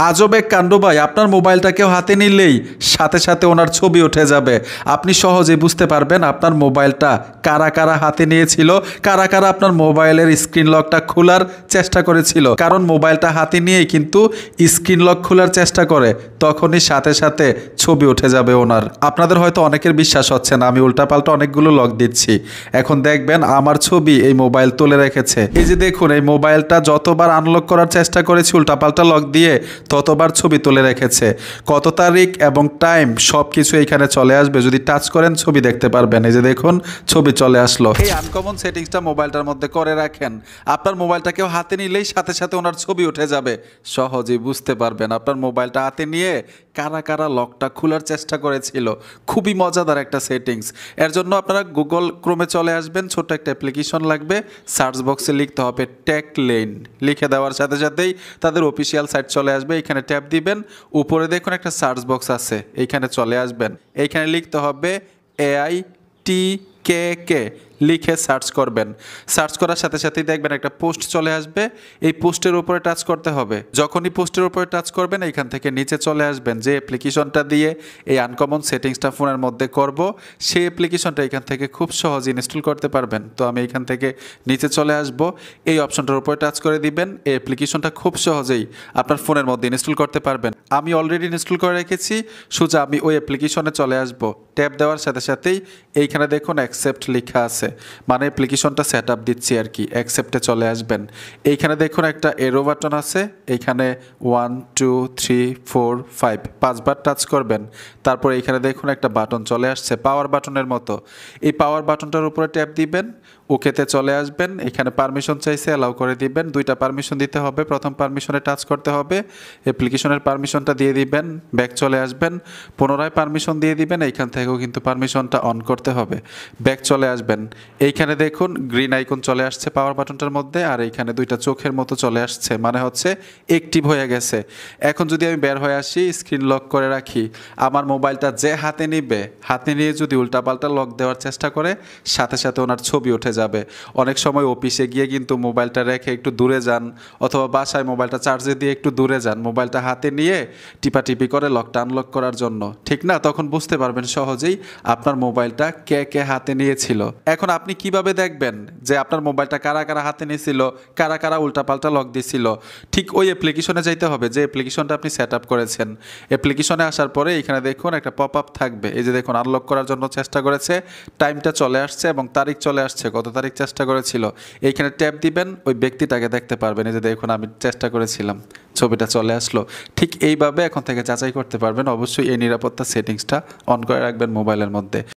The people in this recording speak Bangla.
আজব এক কাণ্ড ভাই, আপনার মোবাইলটা কেউ হাতে নিলেই সাথে সাথে ওনার ছবি উঠে যাবে। আপনি সহজেই বুঝতে পারবেন আপনার মোবাইলটা কারা কারা হাতে নিয়েছিল, কারা কারা আপনার মোবাইলের স্ক্রিন লকটা খোলার চেষ্টা করেছিল। কারণ মোবাইলটা হাতে নিয়েই কিন্তু স্ক্রিন লক খোলার চেষ্টা করে, তখনই সাথে সাথে ছবি উঠে যাবে ওনার। আপনাদের হয়তো অনেকের বিশ্বাস হচ্ছে না, আমি উল্টাপাল্টা অনেকগুলো লক দিচ্ছি। এখন দেখবেন আমার ছবি এই মোবাইল তুলে রেখেছে। এই যে দেখুন, এই মোবাইলটা যতবার আনলক করার চেষ্টা করেছি উল্টাপাল্টা লক দিয়ে, ততবার ছবি তুলে রেখেছে। কত তারিখ এবং টাইম সব কিছু এখানে চলে আসবে, যদি টাচ করেন ছবি দেখতে পারবেন। এই যে দেখুন, ছবি চলে আসলো। এই আনকমন সেটিংসটা মোবাইলটার মধ্যে করে রাখেন, আপনার মোবাইলটা কেউ হাতে নিলেই সাথে সাথে ওনার ছবি উঠে যাবে। সহজেই বুঝতে পারবেন আপনার মোবাইলটা হাতে নিয়ে কারা কারা লকটা খোলার চেষ্টা করেছিল। খুবই মজাদার একটা সেটিংস। এর জন্য আপনারা গুগল ক্রোমে চলে আসবেন, ছোট্ট একটা অ্যাপ্লিকেশন লাগবে, সার্চ বক্সে লিখতে হবে টেকলেন। লিখে দেওয়ার সাথে সাথেই তাদের অফিসিয়াল সাইট চলে আসবে। এখানে ট্যাপ দিবেন, উপরে দেখুন একটা সার্চ বক্স আছে, এইখানে চলে আসবেন। এইখানে লিখতে হবে AITKK, লিখে সার্চ করবেন। সার্চ করার সাথে সাথেই দেখবেন একটা পোস্ট চলে আসবে, এই পোস্টের উপরে টাচ করতে হবে। যখনই পোস্টের উপরে টাচ করবেন এইখান থেকে নিচে চলে আসবেন। যে অ্যাপ্লিকেশনটা দিয়ে এই আনকমন সেটিংসটা ফোনের মধ্যে করব, সেই অ্যাপ্লিকেশনটা এখান থেকে খুব সহজে ইনস্টল করতে পারবেন। তো আমি এখান থেকে নিচে চলে আসব, এই অপশনটার উপরে টাচ করে দিবেন। এই অ্যাপ্লিকেশনটা খুব সহজেই আপনার ফোনের মধ্যে ইনস্টল করতে পারবেন। আমি অলরেডি ইনস্টল করে রেখেছি, সোজা আমি ওই অ্যাপ্লিকেশনে চলে আসব। ট্যাপ দেওয়ার সাথে সাথেই এইখানে দেখুন অ্যাকসেপ্ট লেখা আছে, মানে অ্যাপ্লিকেশনটা সেট আপ দিচ্ছি আর কি। অ্যাকসেপ্টে চলে আসবেন। এইখানে দেখুন একটা এরো বাটন আছে, এইখানে 1 2 3 4 5 5বার টাচ করবেন। তারপর এইখানে দেখুন একটা বাটন চলে আসছে পাওয়ার বাটনের মতো, এই পাওয়ার বাটনটার উপরে ট্যাপ দিবেন, ওকেতে চলে আসবেন। এখানে পারমিশন চাইছে, অ্যালাউ করে দিবেন। দুইটা পারমিশন দিতে হবে, প্রথম পারমিশনে টাচ করতে হবে, অ্যাপ্লিকেশনের পারমিশনটা দিয়ে দিবেন, ব্যাক চলে আসবেন, পুনরায় পারমিশন দিয়ে দিবেন। এইখান থেকেও কিন্তু পারমিশনটা অন করতে হবে, ব্যাক চলে আসবেন। এইখানে দেখুন গ্রিন আইকন চলে আসছে পাওয়ার বাটনটার মধ্যে, আর এইখানে দুইটা চোখের মতো চলে আসছে, মানে হচ্ছে অ্যাক্টিভ হয়ে গেছে। এখন যদি আমি বের হয়ে আসি, স্ক্রিন লক করে রাখি, আমার মোবাইলটা যে হাতে নিবে, হাতে নিয়ে যদি উল্টাপাল্টা লক দেওয়ার চেষ্টা করে, সাথে সাথে ওনার ছবি উঠে যাবে। অনেক সময় অফিসে গিয়ে কিন্তু মোবাইলটা রেখে একটু দূরে যান, অথবা বাসায় মোবাইলটা চার্জে দিয়ে একটু দূরে যান, মোবাইলটা হাতে নিয়ে টিপাটিপি করে লকটা আনলক করার জন্য, ঠিক না? তখন বুঝতে পারবেন সহজেই আপনার মোবাইলটা কে কে হাতে নিয়েছিল। এখন আপনি কিভাবে দেখবেন যে আপনার মোবাইলটা কারা কারা হাতে নিয়েছিল, কারা কারা উল্টাপাল্টা লক দিয়েছিল? ঠিক ওই অ্যাপ্লিকেশনে যাইতে হবে যে অ্যাপ্লিকেশনটা আপনি সেট আপ করেছেন। অ্যাপ্লিকেশনে আসার পরে এখানে দেখুন একটা পপ আপ থাকবে, এই যে দেখুন আনলক করার জন্য চেষ্টা করেছে, টাইমটা চলে আসছে এবং তারিখ চলে আসছে, কত তারিখ চেষ্টা করেছিল। এইখানে ট্যাপ দিবেন, ওই ব্যক্তিটাকে দেখতে পারবেন। এই যে দেখুন আমি চেষ্টা করেছিলাম, ছবিটা চলে আসলো। ঠিক এইভাবে এখন থেকে যাচাই করতে পারবেন। অবশ্যই এই নিরাপত্তা সেটিংসটা অন করে রাখবেন মোবাইলের মধ্যে।